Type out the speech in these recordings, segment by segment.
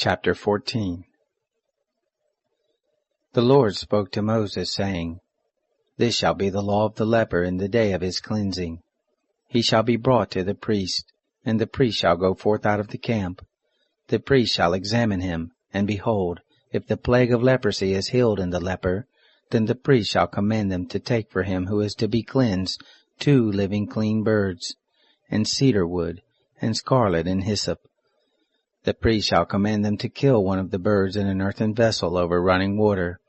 Chapter 14. The Lord spoke to Moses, saying, This shall be the law of the leper in the day of his cleansing. He shall be brought to the priest, and the priest shall go forth out of the camp. The priest shall examine him, and behold, if the plague of leprosy is healed in the leper, then the priest shall command them to take for him who is to be cleansed 2 living clean birds, and cedar wood, and scarlet and hyssop. The priest shall command them to kill one of the birds in an earthen vessel over running water.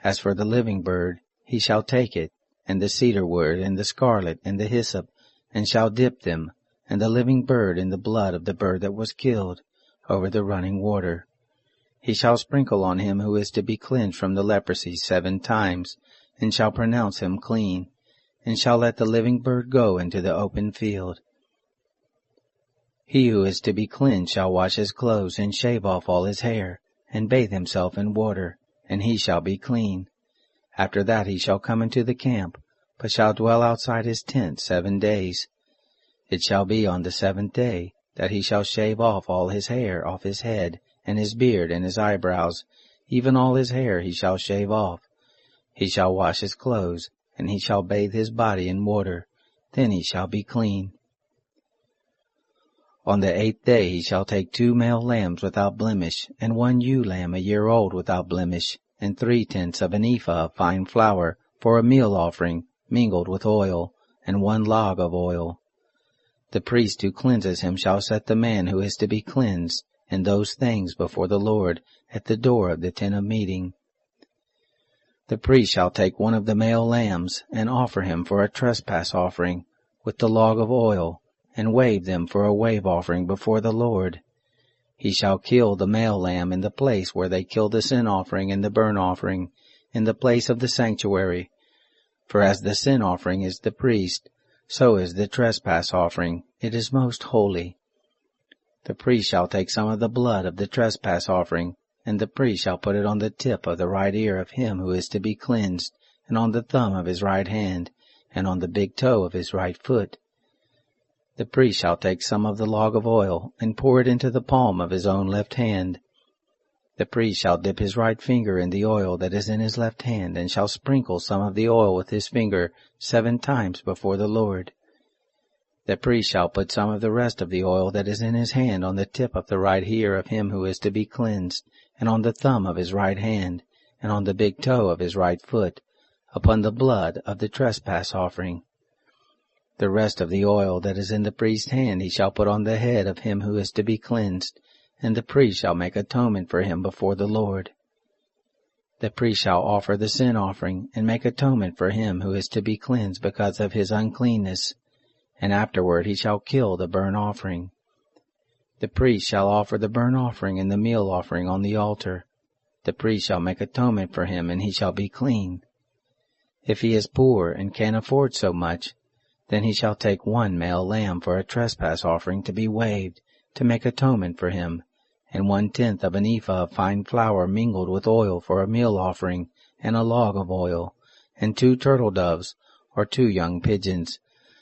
As for the living bird, he shall take it, and the cedar wood, and the scarlet, and the hyssop, and shall dip them, and the living bird in the blood of the bird that was killed, over the running water. He shall sprinkle on him who is to be cleansed from the leprosy 7 times, and shall pronounce him clean, and shall let the living bird go into the open field. He who is to be cleansed shall wash his clothes, and shave off all his hair, and bathe himself in water, and he shall be clean. After that he shall come into the camp, but shall dwell outside his tent 7 days. It shall be on the 7th day that he shall shave off all his hair off his head, and his beard, and his eyebrows, even all his hair he shall shave off. He shall wash his clothes, and he shall bathe his body in water, then he shall be clean. On the 8th day he shall take 2 male lambs without blemish, and 1 ewe lamb a year old without blemish, and 3/10 of an ephah of fine flour, for a meal offering, mingled with oil, and 1 log of oil. The priest who cleanses him shall set the man who is to be cleansed, and those things before the Lord, at the door of the tent of meeting. The priest shall take 1 of the male lambs, and offer him for a trespass offering, with the log of oil, and wave them for a wave offering before the Lord. He shall kill the male lamb in the place where they kill the sin offering and the burnt offering, in the place of the sanctuary. For as the sin offering is the priest, so is the trespass offering, it is most holy. The priest shall take some of the blood of the trespass offering, and the priest shall put it on the tip of the right ear of him who is to be cleansed, and on the thumb of his right hand, and on the big toe of his right foot. The priest shall take some of the log of oil, and pour it into the palm of his own left hand. The priest shall dip his right finger in the oil that is in his left hand, and shall sprinkle some of the oil with his finger 7 times before the Lord. The priest shall put some of the rest of the oil that is in his hand on the tip of the right ear of him who is to be cleansed, and on the thumb of his right hand, and on the big toe of his right foot, upon the blood of the trespass offering. The rest of the oil that is in the priest's hand he shall put on the head of him who is to be cleansed, and the priest shall make atonement for him before the Lord. The priest shall offer the sin offering, and make atonement for him who is to be cleansed because of his uncleanness, and afterward he shall kill the burnt offering. The priest shall offer the burnt offering and the meal offering on the altar. The priest shall make atonement for him, and he shall be clean. If he is poor and can't afford so much, then he shall take 1 male lamb for a trespass offering to be waved, to make atonement for him, and 1/10 of an ephah of fine flour mingled with oil for a meal offering, and a log of oil, and 2 turtle doves, or 2 young pigeons,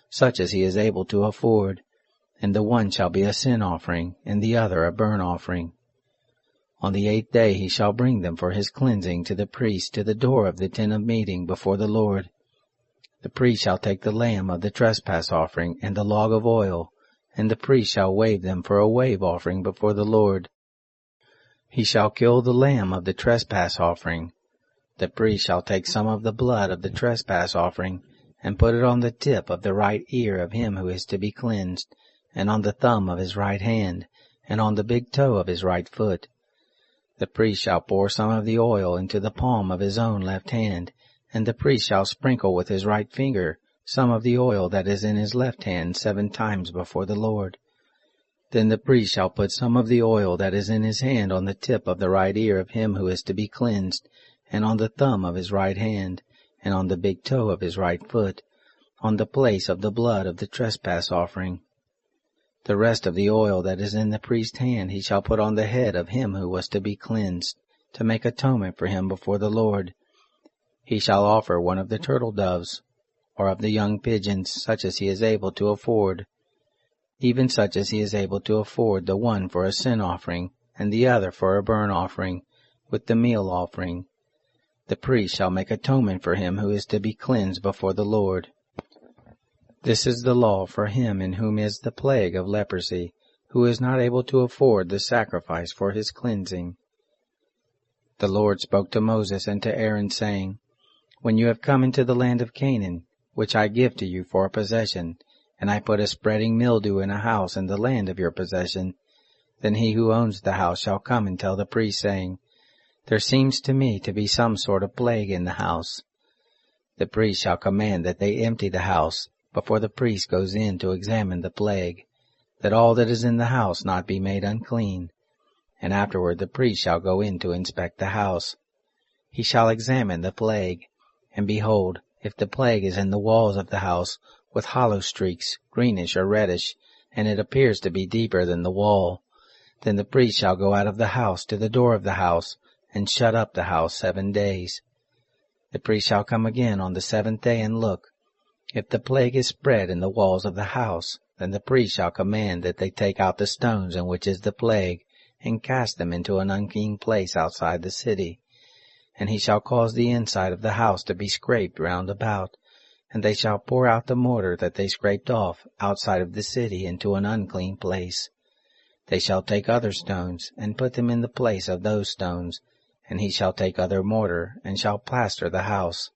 such as he is able to afford, and the one shall be a sin offering, and the other a burnt offering. On the 8th day he shall bring them for his cleansing to the priest to the door of the tent of meeting before the Lord. The priest shall take the lamb of the trespass offering and the log of oil, and the priest shall wave them for a wave offering before the Lord. He shall kill the lamb of the trespass offering. The priest shall take some of the blood of the trespass offering, and put it on the tip of the right ear of him who is to be cleansed, and on the thumb of his right hand, and on the big toe of his right foot. The priest shall pour some of the oil into the palm of his own left hand, and the priest shall sprinkle with his right finger some of the oil that is in his left hand 7 times before the Lord. Then the priest shall put some of the oil that is in his hand on the tip of the right ear of him who is to be cleansed, and on the thumb of his right hand, and on the big toe of his right foot, on the place of the blood of the trespass offering. The rest of the oil that is in the priest's hand he shall put on the head of him who was to be cleansed, to make atonement for him before the Lord. He shall offer 1 of the turtle doves, or of the young pigeons, such as he is able to afford, even such as he is able to afford the one for a sin offering, and the other for a burnt offering, with the meal offering. The priest shall make atonement for him who is to be cleansed before the Lord. This is the law for him in whom is the plague of leprosy, who is not able to afford the sacrifice for his cleansing. The Lord spoke to Moses and to Aaron, saying, When you have come into the land of Canaan, which I give to you for a possession, and I put a spreading mildew in a house in the land of your possession, then he who owns the house shall come and tell the priest, saying, There seems to me to be some sort of plague in the house. The priest shall command that they empty the house before the priest goes in to examine the plague, that all that is in the house not be made unclean. And afterward the priest shall go in to inspect the house. He shall examine the plague, and behold, if the plague is in the walls of the house, with hollow streaks, greenish or reddish, and it appears to be deeper than the wall, then the priest shall go out of the house to the door of the house, and shut up the house 7 days. The priest shall come again on the 7th day and look. If the plague is spread in the walls of the house, then the priest shall command that they take out the stones in which is the plague, and cast them into an unclean place outside the city. And he shall cause the inside of the house to be scraped round about, and they shall pour out the mortar that they scraped off outside of the city into an unclean place. They shall take other stones, and put them in the place of those stones, and he shall take other mortar, and shall plaster the house.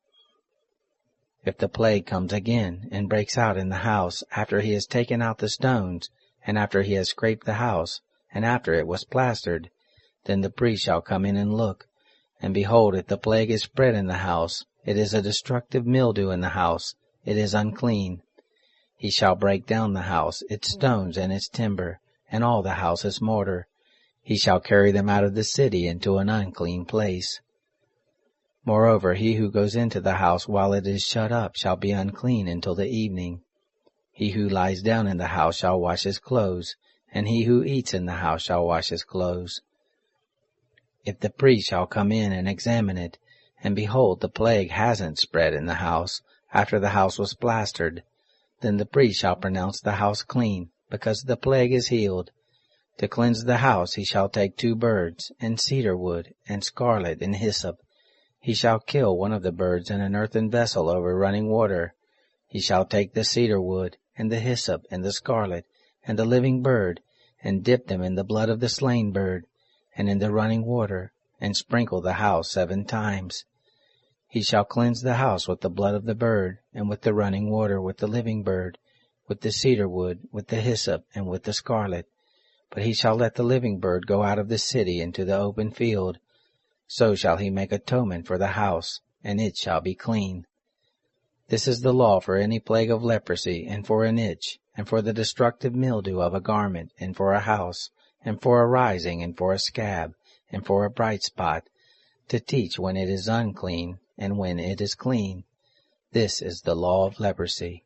If the plague comes again, and breaks out in the house, after he has taken out the stones, and after he has scraped the house, and after it was plastered, then the priest shall come in and look. And behold, if the plague is spread in the house, it is a destructive mildew in the house, it is unclean. He shall break down the house, its stones and its timber, and all the house's mortar. He shall carry them out of the city into an unclean place. Moreover, he who goes into the house while it is shut up shall be unclean until the evening. He who lies down in the house shall wash his clothes, and he who eats in the house shall wash his clothes. If the priest shall come in and examine it, and behold, the plague hasn't spread in the house after the house was plastered, then the priest shall pronounce the house clean, because the plague is healed. To cleanse the house he shall take 2 birds, and cedar wood, and scarlet, and hyssop. He shall kill one of the birds in an earthen vessel over running water. He shall take the cedar wood, and the hyssop, and the scarlet, and the living bird, and dip them in the blood of the slain bird, and in the running water, and sprinkle the house 7 times. He shall cleanse the house with the blood of the bird, and with the running water, with the living bird, with the cedar wood, with the hyssop, and with the scarlet. But he shall let the living bird go out of the city into the open field. So shall he make atonement for the house, and it shall be clean. This is the law for any plague of leprosy, and for an itch, and for the destructive mildew of a garment, and for a house, and for a rising, and for a scab, and for a bright spot, to teach when it is unclean, and when it is clean. This is the law of leprosy.